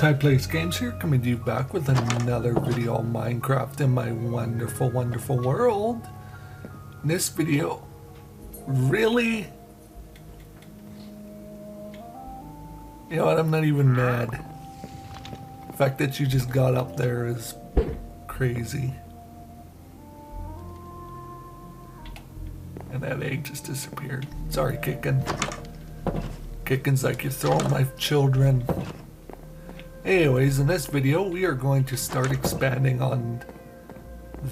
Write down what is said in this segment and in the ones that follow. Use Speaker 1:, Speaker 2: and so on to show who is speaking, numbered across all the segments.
Speaker 1: Ty Plays Games here, coming to you back with another video on Minecraft in my wonderful, wonderful world. In this video, really? You know what, I'm not even mad. The fact that you just got up there is crazy. And that egg just disappeared. Sorry, Kickin'. Kickin's like you're throwing my children. Anyways, in this video, we are going to start expanding on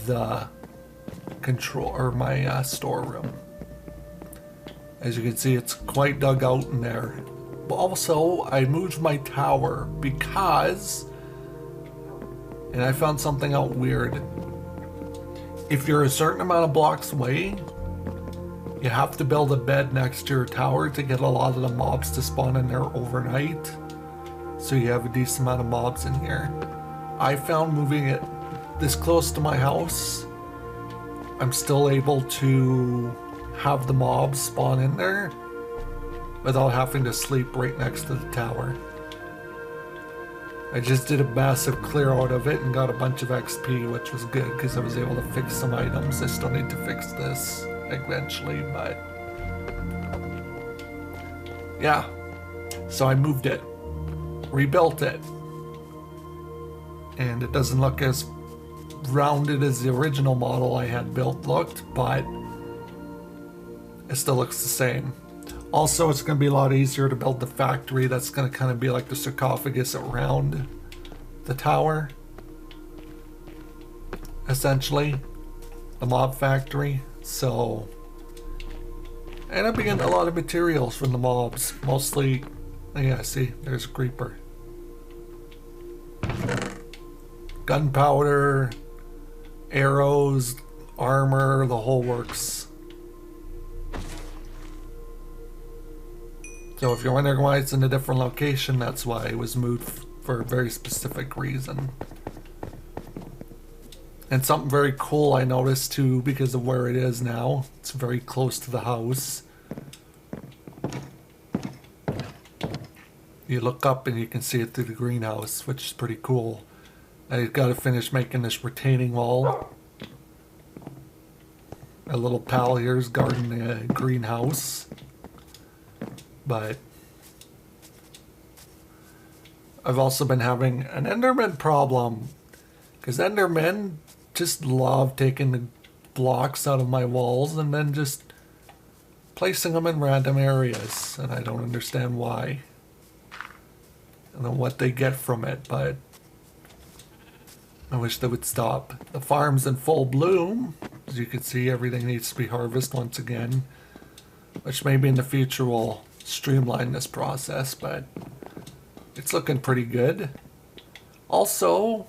Speaker 1: the control, or my storeroom. As you can see, it's quite dug out in there. But also, I moved my tower because, and I found something out weird. If you're a certain amount of blocks away, you have to build a bed next to your tower to get a lot of the mobs to spawn in there overnight. So you have a decent amount of mobs in here. I found moving it this close to my house, I'm still able to have the mobs spawn in there without having to sleep right next to the tower. I just did a massive clear out of it and got a bunch of XP, which was good because I was able to fix some items. I still need to fix this eventually, but yeah. So I moved it, rebuilt it, and it doesn't look as rounded as the original model I had built looked, but it still looks the same. Also, it's going to be a lot easier to build the factory. That's going to kind of be like the sarcophagus around the tower, essentially, the mob factory. So, and I've been getting a lot of materials from the mobs, mostly. Yeah, see, there's a creeper. Gunpowder, arrows, armor, the whole works. So if you're wondering why it's in a different location, that's why it was moved for a very specific reason. And something very cool I noticed too, because of where it is now. It's very close to the house. You look up and you can see it through the greenhouse, which is pretty cool. I got to finish making this retaining wall. A little pal here's guarding the greenhouse. But I've also been having an Enderman problem, because Endermen just love taking the blocks out of my walls and then just placing them in random areas, and I don't understand why. I don't know what they get from it, but I wish they would stop. The farm's in full bloom. As you can see, everything needs to be harvested once again, which maybe in the future will streamline this process, but it's looking pretty good. Also,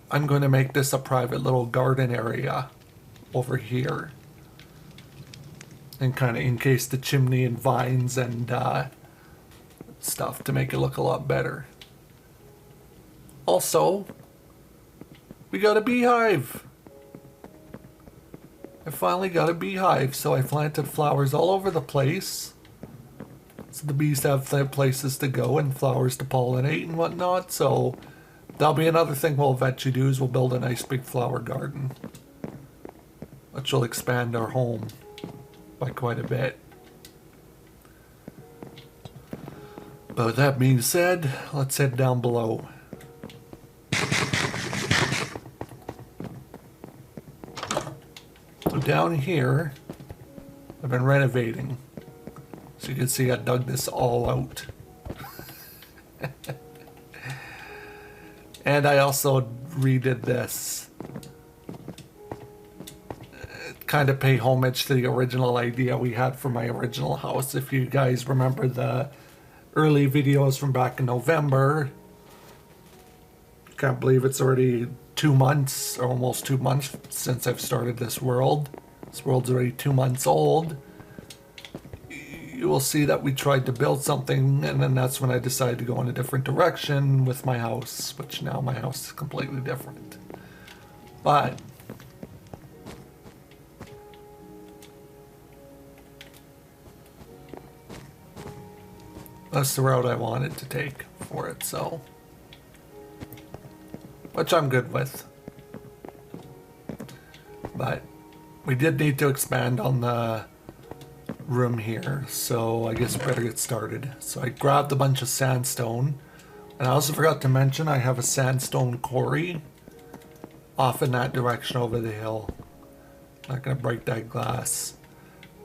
Speaker 1: I'm going to make this a private little garden area over here, and kind of encase the chimney in vines and stuff to make it look a lot better. Also, we got a beehive. I finally got a beehive, so I planted flowers all over the place, so the bees have places to go and flowers to pollinate and whatnot. So that'll be another thing we'll eventually do, is we'll build a nice big flower garden, which will expand our home by quite a bit. But with that being said, let's head down below. So down here, I've been renovating. So you can see I dug this all out. And I also redid this. Kind of pay homage to the original idea we had for my original house. If you guys remember the early videos from back in November. Can't believe it's already 2 months, or almost 2 months since I've started this world. This world's already 2 months old. You will see that we tried to build something, and then that's when I decided to go in a different direction with my house, which now my house is completely different. But That's the route I wanted to take for it, so. Which I'm good with. But we did need to expand on the room here, so I guess we better get started. So I grabbed a bunch of sandstone, and I also forgot to mention I have a sandstone quarry off in that direction over the hill. Not gonna break that glass,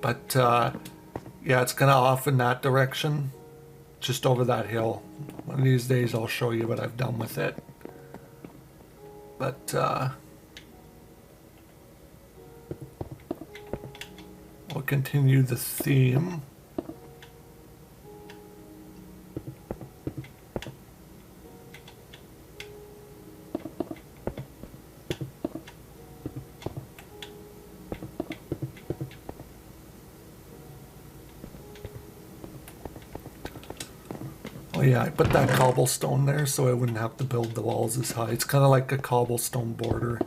Speaker 1: but yeah, it's kind of off in that direction, just over that hill. One of these days I'll show you what I've done with it. But we'll continue the theme. Oh yeah, I put that cobblestone there so I wouldn't have to build the walls as high. It's kind of like a cobblestone border.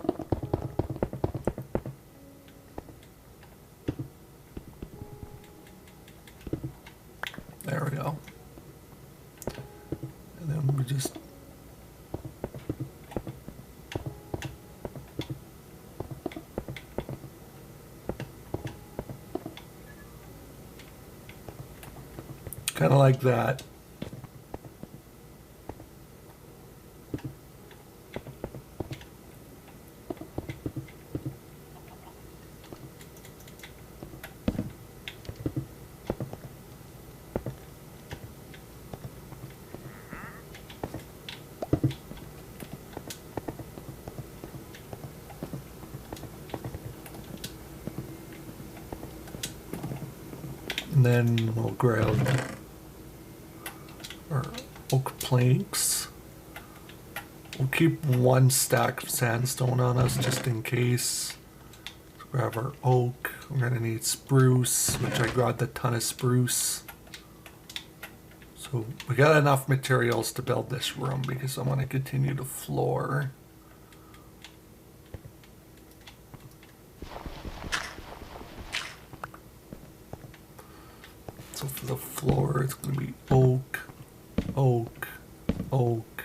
Speaker 1: There we go. And then we just... kind of like that. And then we'll grab our oak planks. We'll keep one stack of sandstone on us just in case. Let's grab our oak. We're gonna need spruce, which I grabbed a ton of spruce. So we got enough materials to build this room because I want to continue the floor. So for the floor, it's going to be oak, oak, oak,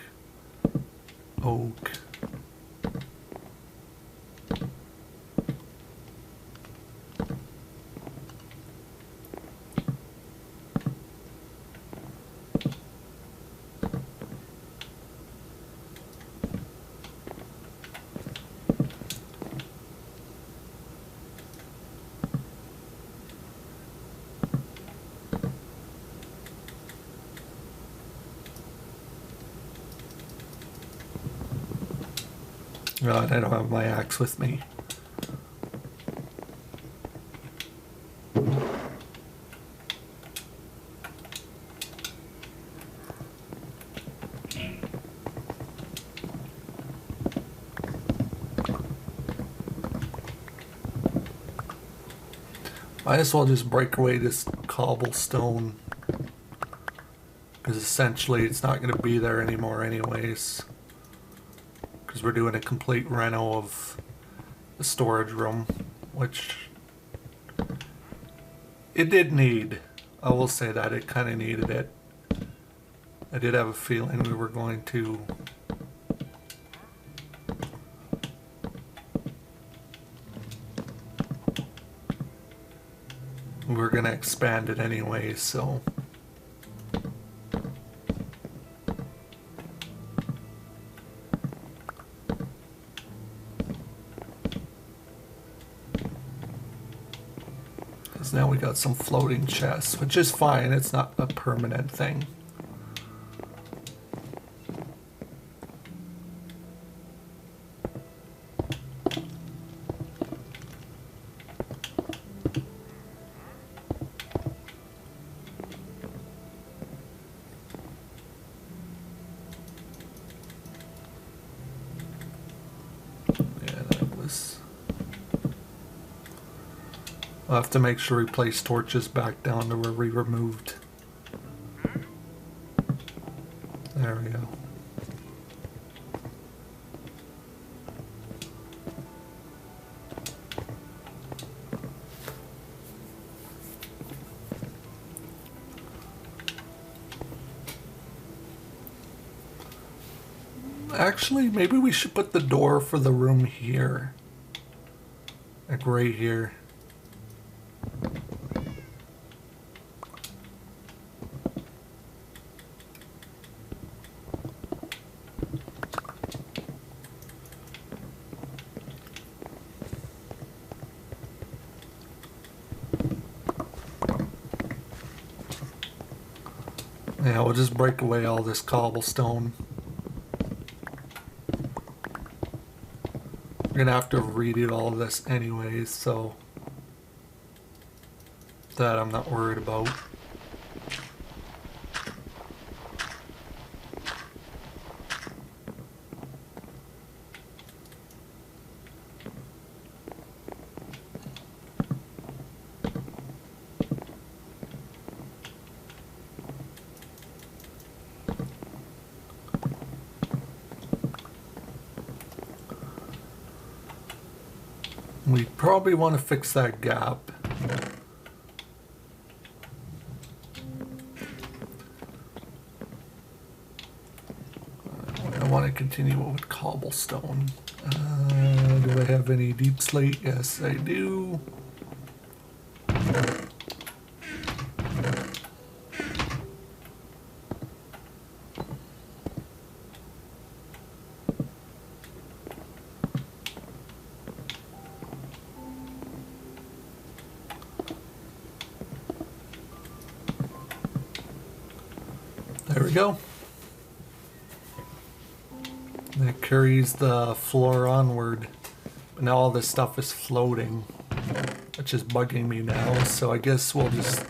Speaker 1: oak. God, I don't have my axe with me. Might as well just break away this cobblestone, because essentially it's not going to be there anymore anyways. Because we're doing a complete reno of the storage room, which it did need. I will say that it kind of needed it. I did have a feeling we were going to expand it anyway, so because now we got some floating chests, which is fine. It's not a permanent thing. I'll have to make sure we place torches back down to where we removed. There we go. Actually, maybe we should put the door for the room here. Like right here. Yeah, we'll just break away all this cobblestone. We're gonna have to redo all of this anyways, so that I'm not worried about. We probably want to fix that gap. I want to continue with cobblestone. Do I have any deep slate? Yes, I do. There we go. That carries the floor onward. But now all this stuff is floating, which is bugging me now. So I guess we'll just,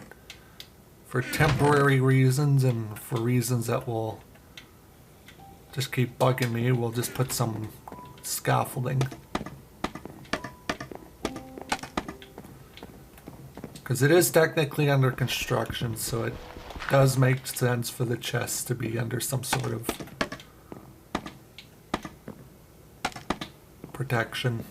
Speaker 1: for temporary reasons and for reasons that will just keep bugging me, we'll just put some scaffolding. Because it is technically under construction, so it does make sense for the chest to be under some sort of protection.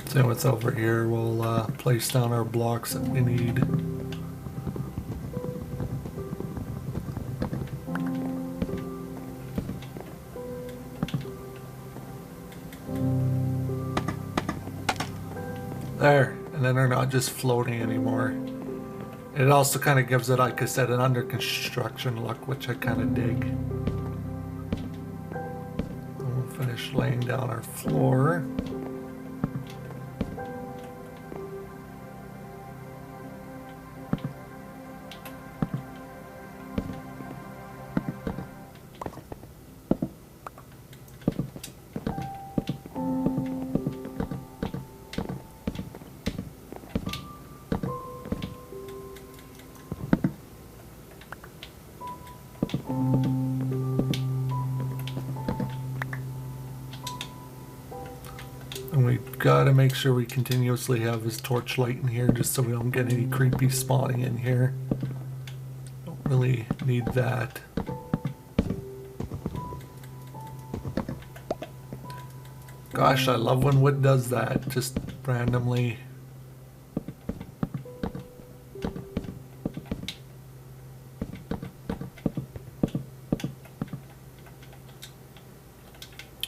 Speaker 1: So what's over here, we'll place down our blocks that we need. There, and then they're not just floating anymore. It also kind of gives it, like I said, an under construction look, which I kind of dig. We'll finish laying down our floor. And we've got to make sure we continuously have his torchlight in here just so we don't get any creepy spawning in here. Don't really need that. Gosh, I love when wood does that, just randomly.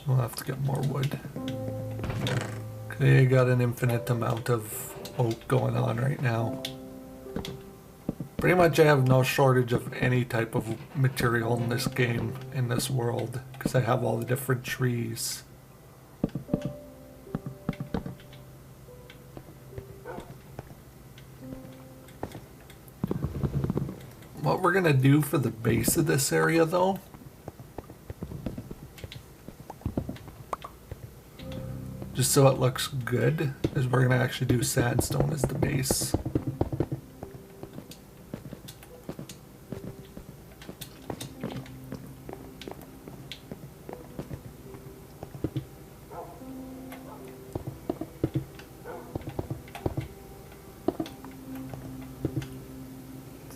Speaker 1: We'll have to get more wood. Okay, got an infinite amount of oak going on right now. Pretty much I have no shortage of any type of material in this game, in this world, because I have all the different trees. What we're gonna do for the base of this area though, just so it looks good, is we're gonna actually do sandstone as the base.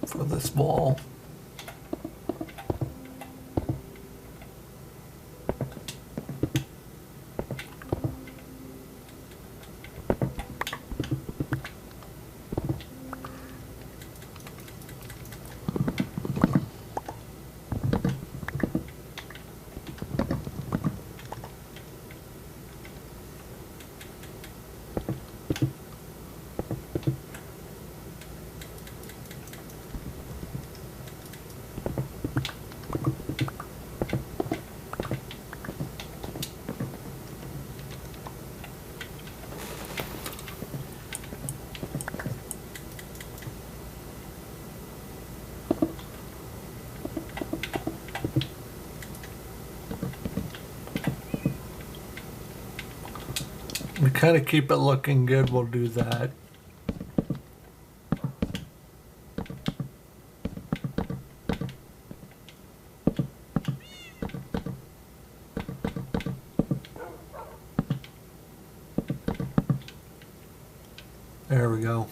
Speaker 1: for this wall. We kind of keep it looking good, we'll do that. There we go.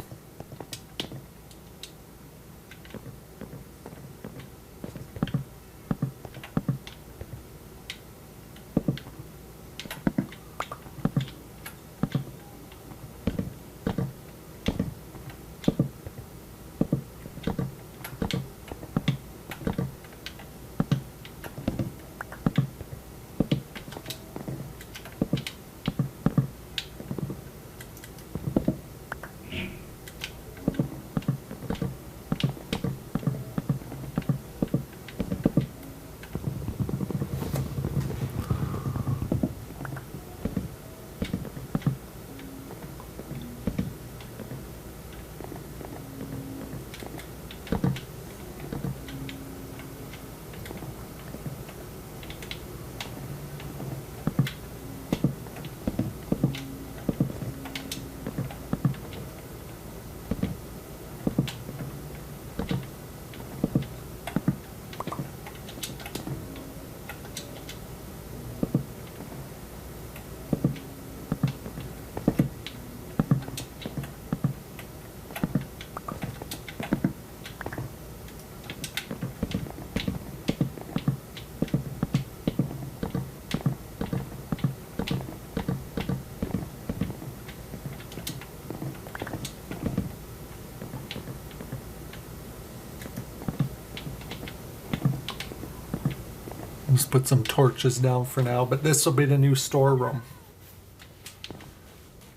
Speaker 1: Let's put some torches down for now, but this will be the new storeroom.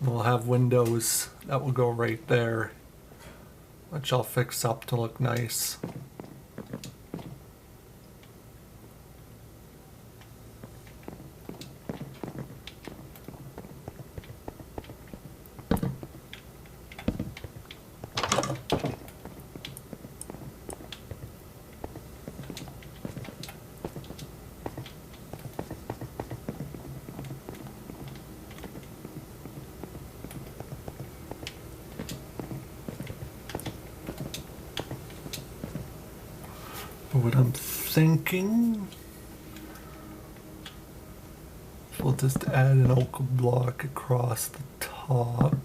Speaker 1: We'll have windows that will go right there, which I'll fix up to look nice. What I'm thinking, we'll just add an oak block across the top,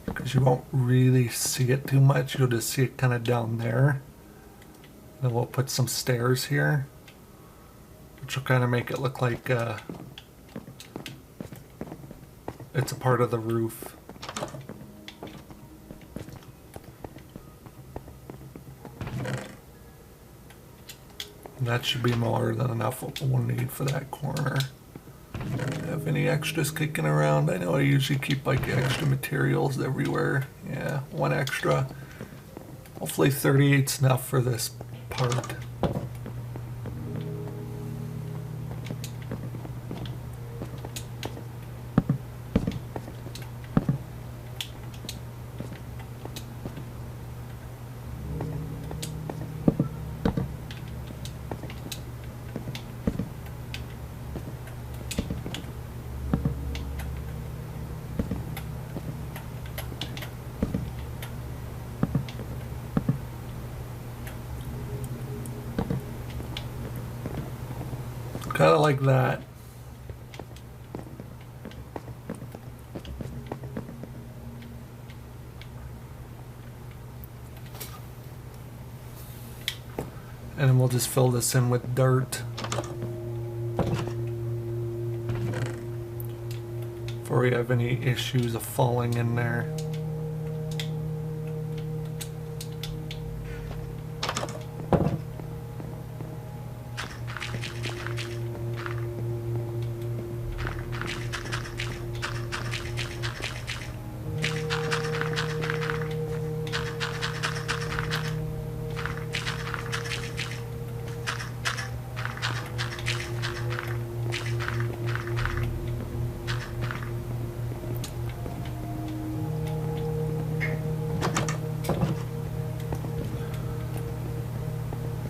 Speaker 1: because you won't really see it too much. You'll just see it kind of down there. Then we'll put some stairs here, which will kind of make it look like it's a part of the roof. That should be more than enough what we'll need for that corner. Have any extras kicking around? I know I usually keep like extra materials everywhere. Yeah, one extra. Hopefully 38's enough for this part. Kind of like that. And then we'll just fill this in with dirt. Before we have any issues of falling in there.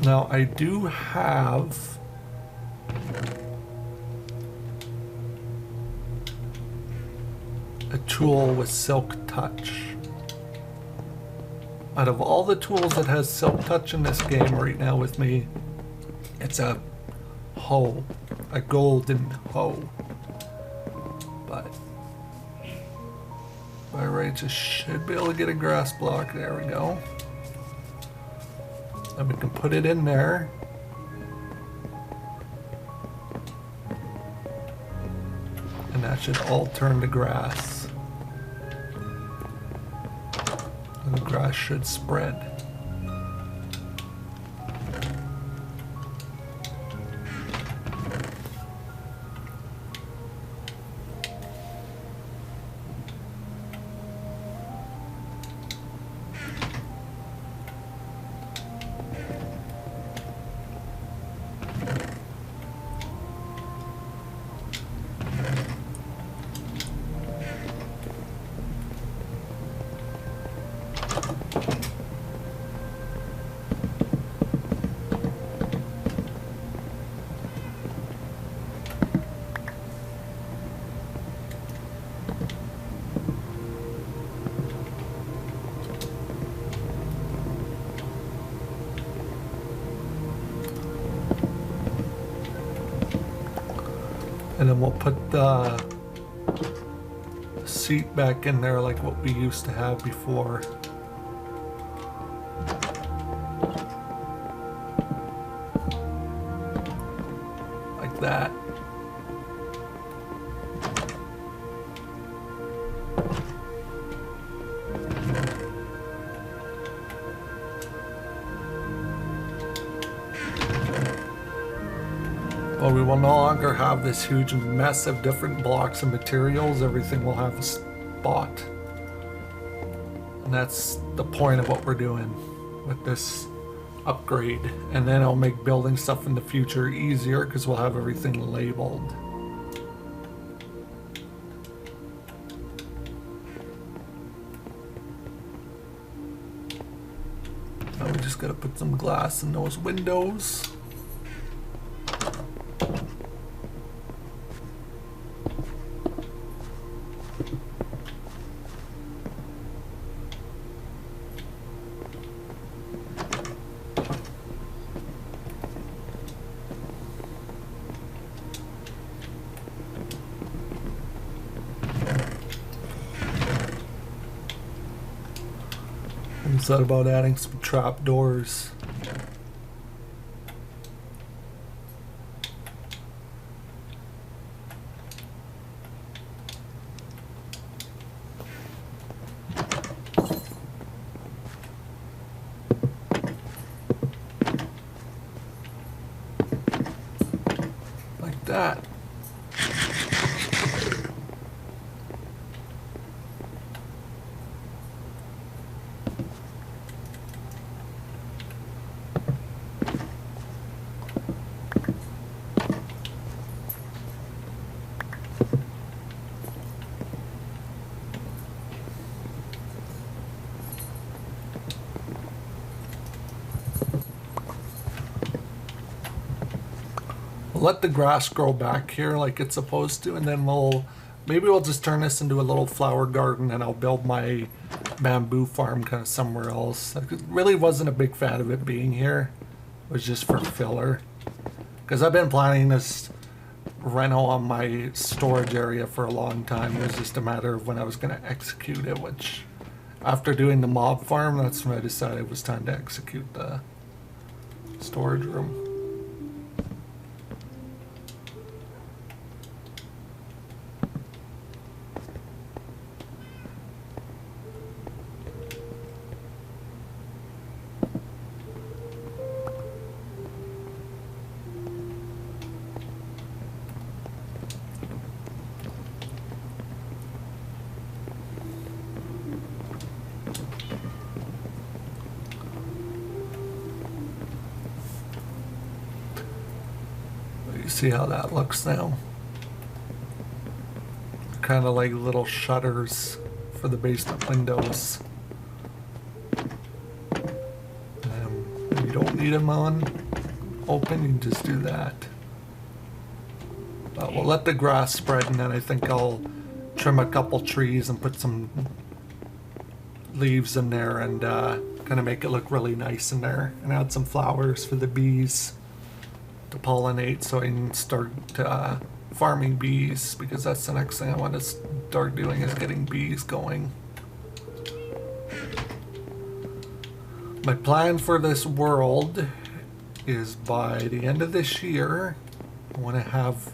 Speaker 1: Now I do have a tool with Silk Touch. Out of all the tools that has Silk Touch in this game right now with me, it's a hoe, a golden hoe. But by rights, I should be able to get a grass block. There we go. And we can put it in there. And that should all turn to grass. And the grass should spread. And then we'll put the seat back in there like what we used to have before. Like that. Well, we will no longer have this huge mess of different blocks of materials. Everything will have a spot. And that's the point of what we're doing with this upgrade. And then it'll make building stuff in the future easier because we'll have everything labeled. Now we just gotta put some glass in those windows. Thought about adding some trap doors. Like that. Let the grass grow back here like it's supposed to, and then maybe we'll just turn this into a little flower garden, and I'll build my bamboo farm kind of somewhere else. I really wasn't a big fan of it being here. It was just for filler, because I've been planning this Reno on my storage area for a long time. It was just a matter of when I was going to execute it, which after doing the mob farm, that's when I decided it was time to execute the storage room. You see how that looks now? Kind of like little shutters for the basement windows. If you don't need them on open, you can just do that. But we'll let the grass spread, and then I think I'll trim a couple trees and put some leaves in there and kind of make it look really nice in there, and add some flowers for the bees to pollinate, so I can start farming bees, because that's the next thing I want to start doing, is getting bees going. My plan for this world is by the end of this year, I want to have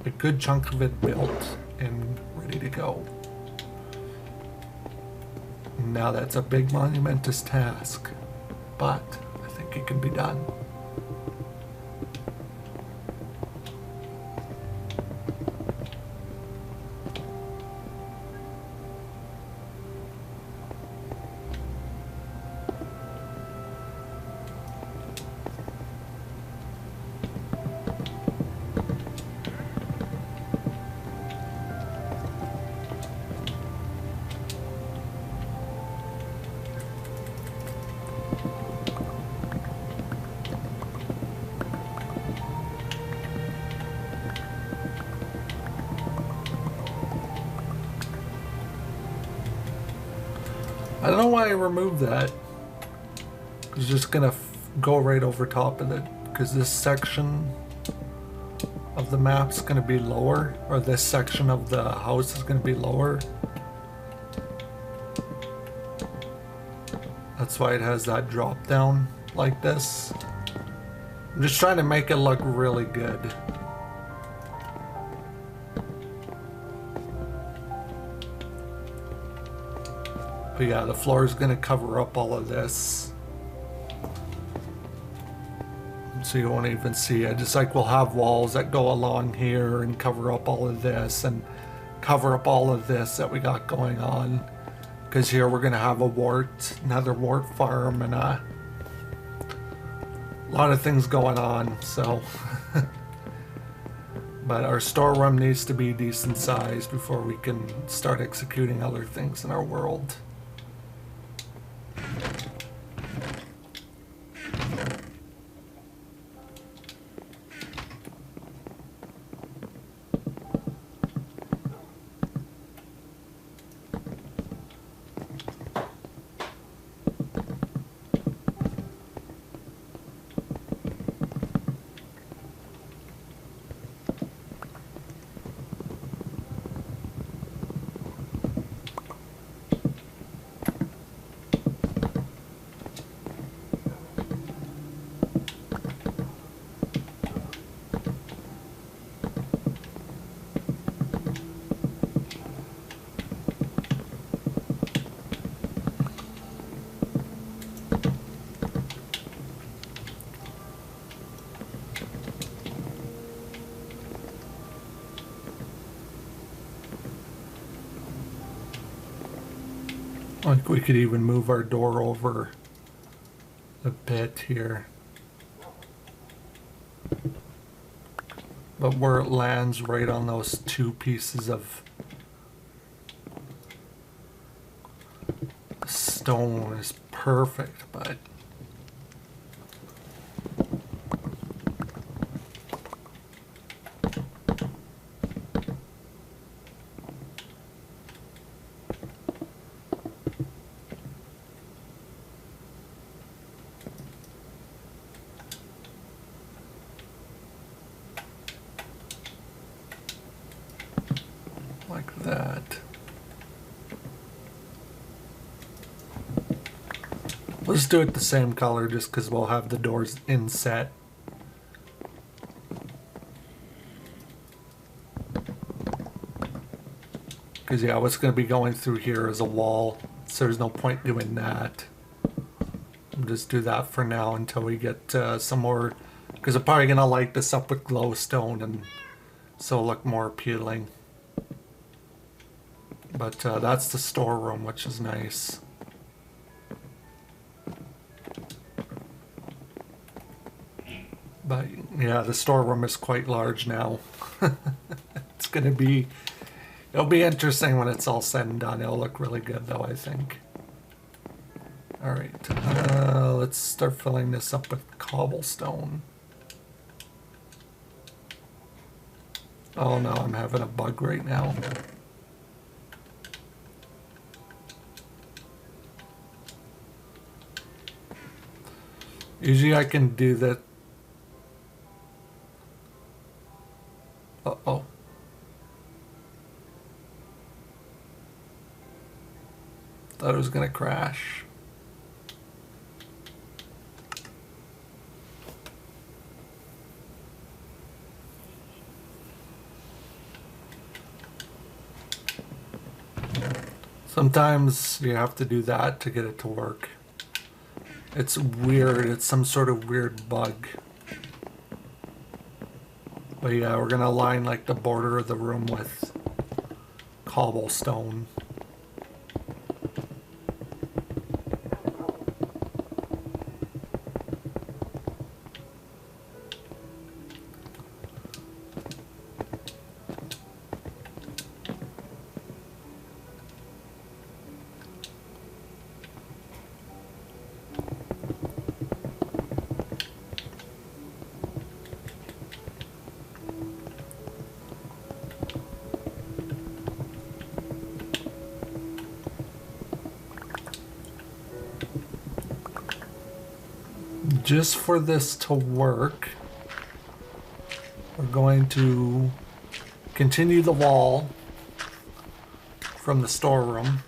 Speaker 1: a good chunk of it built and ready to go. Now that's a big monumentous task, but I think it can be done. I don't know why I removed that. It's just gonna go right over top of it, because this section of the map's gonna be lower, or this section of the house is gonna be lower. That's why it has that drop down like this. I'm just trying to make it look really good. But yeah, the floor is going to cover up all of this, so you won't even see it. Just like we'll have walls that go along here and cover up all of this, and cover up all of this that we got going on. Because here we're going to have another wart farm, and a lot of things going on, so. But our storeroom needs to be decent size before we can start executing other things in our world. Like we could even move our door over a bit here. But where it lands right on those two pieces of stone is perfect, but like that. Let's do it the same color just because we'll have the doors inset. Because yeah, what's going to be going through here is a wall, so there's no point doing that. We'll just do that for now until we get some more, because I'm probably going to light this up with glowstone and so it'll look more appealing. But that's the storeroom, which is nice. But yeah, the storeroom is quite large now. It's going to be... It'll be interesting when it's all said and done. It'll look really good, though, I think. Alright, let's start filling this up with cobblestone. Oh no, I'm having a bug right now. Usually I can do that. Uh-oh. Thought it was gonna crash. Sometimes you have to do that to get it to work. It's weird, it's some sort of weird bug. But yeah, we're gonna line like the border of the room with cobblestone. Just for this to work, we're going to continue the wall from the storeroom.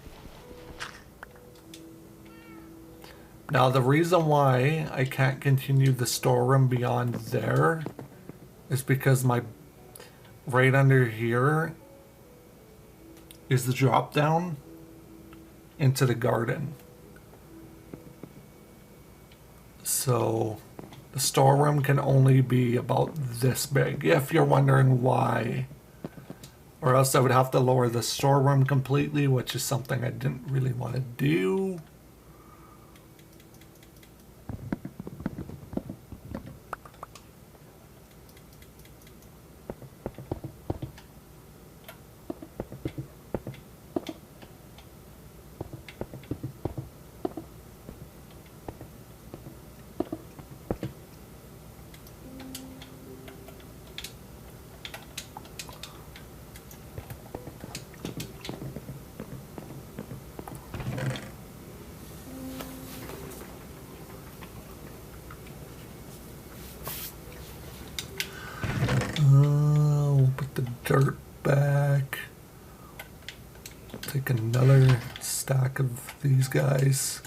Speaker 1: Now the reason why I can't continue the storeroom beyond there is because my right under here is the drop down into the garden. So the storeroom can only be about this big, if you're wondering why. Or else I would have to lower the storeroom completely, which is something I didn't really want to do. We'll put the dirt back. Take another stack of these guys.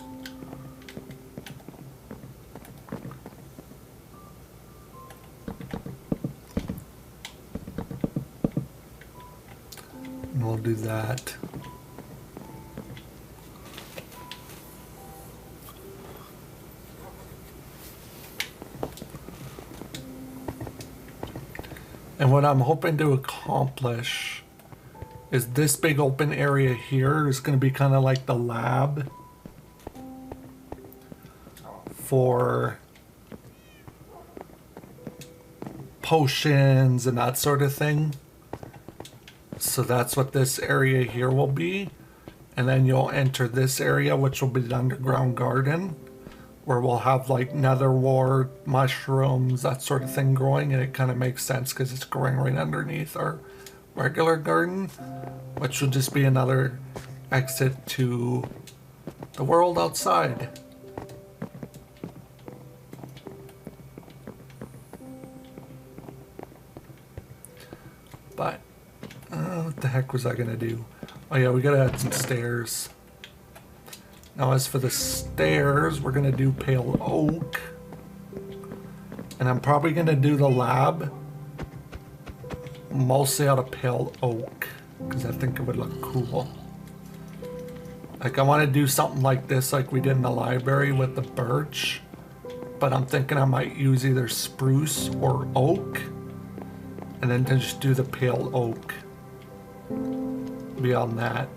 Speaker 1: And we'll do that. And what I'm hoping to accomplish is this big open area here is going to be kind of like the lab for potions and that sort of thing. So that's what this area here will be. And then you'll enter this area, which will be the underground garden, where we'll have like nether wart, mushrooms, that sort of thing growing, and it kind of makes sense because it's growing right underneath our regular garden, which will just be another exit to the world outside. But what the heck was I gonna do? Oh yeah, we gotta add some stairs. Now as for the stairs, we're going to do pale oak. And I'm probably going to do the lab mostly out of pale oak, because I think it would look cool. Like, I want to do something like this like we did in the library with the birch. But I'm thinking I might use either spruce or oak. And then to just do the pale oak beyond that.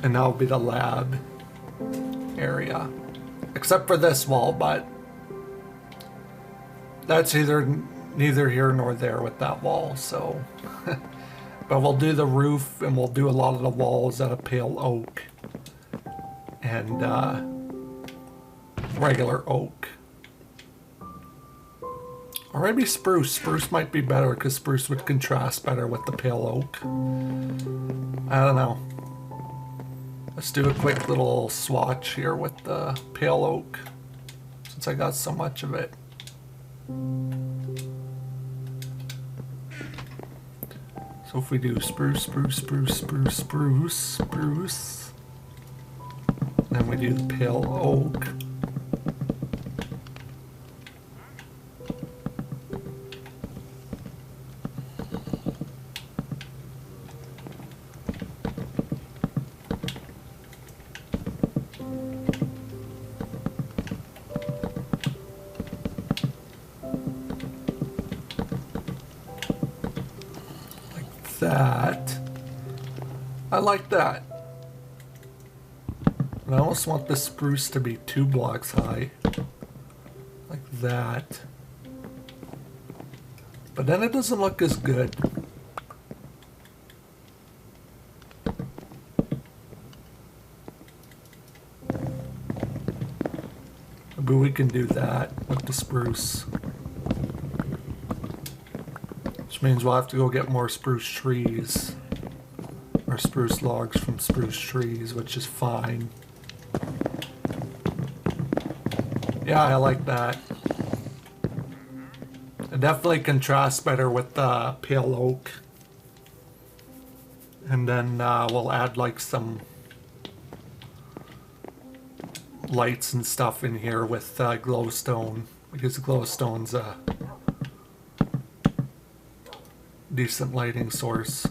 Speaker 1: And that'll be the lab area. Except for this wall, but that's neither here nor there with that wall, so. But we'll do the roof and we'll do a lot of the walls out of pale oak. And regular oak. Or maybe spruce. Spruce might be better because spruce would contrast better with the pale oak. I don't know. Let's do a quick little swatch here with the pale oak, since I got so much of it. So if we do spruce, spruce, spruce, spruce, spruce, spruce, then we do the pale oak. That. I like that. And I almost want the spruce to be 2 blocks high. Like that. But then it doesn't look as good. Maybe we can do that with the spruce. Which means we'll have to go get more spruce trees. Or spruce logs from spruce trees, which is fine. Yeah, I like that. It definitely contrasts better with the pale oak. And then we'll add like some lights and stuff in here with glowstone. Because glowstone's a decent lighting source.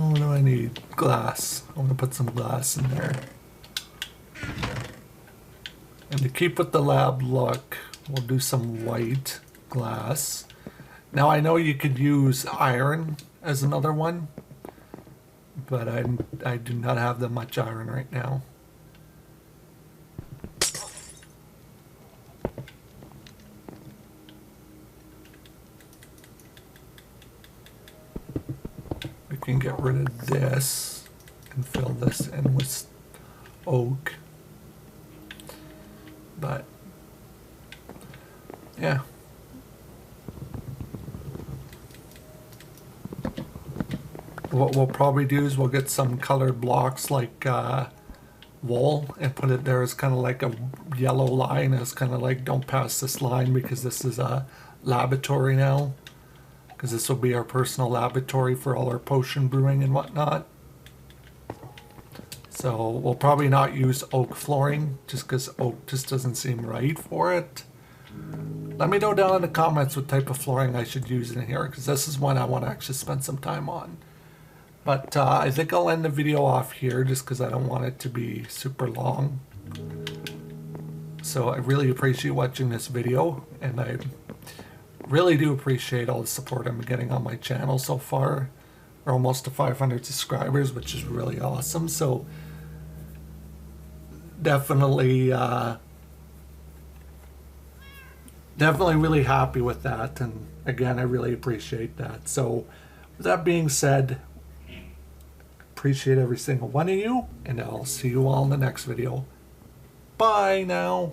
Speaker 1: What do I need? Glass. I'm gonna put some glass in there. And to keep with the lab look, we'll do some white glass. Now I know you could use iron as another one, but I do not have that much iron right now. We can get rid of this and fill this in with oak. But yeah. What we'll probably do is we'll get some colored blocks like wool and put it there as kind of like a yellow line, as kind of like don't pass this line, because this is a laboratory now. Because this will be our personal laboratory for all our potion brewing and whatnot. So we'll probably not use oak flooring just because oak just doesn't seem right for it. Let me know down in the comments what type of flooring I should use in here, because this is one I want to actually spend some time on. But I think I'll end the video off here just because I don't want it to be super long. So I really appreciate watching this video, and I really do appreciate all the support I'm getting on my channel so far. We're almost to 500 subscribers, which is really awesome. So definitely really happy with that, and again, I really appreciate that. So with that being said, appreciate every single one of you, and I'll see you all in the next video. Bye now.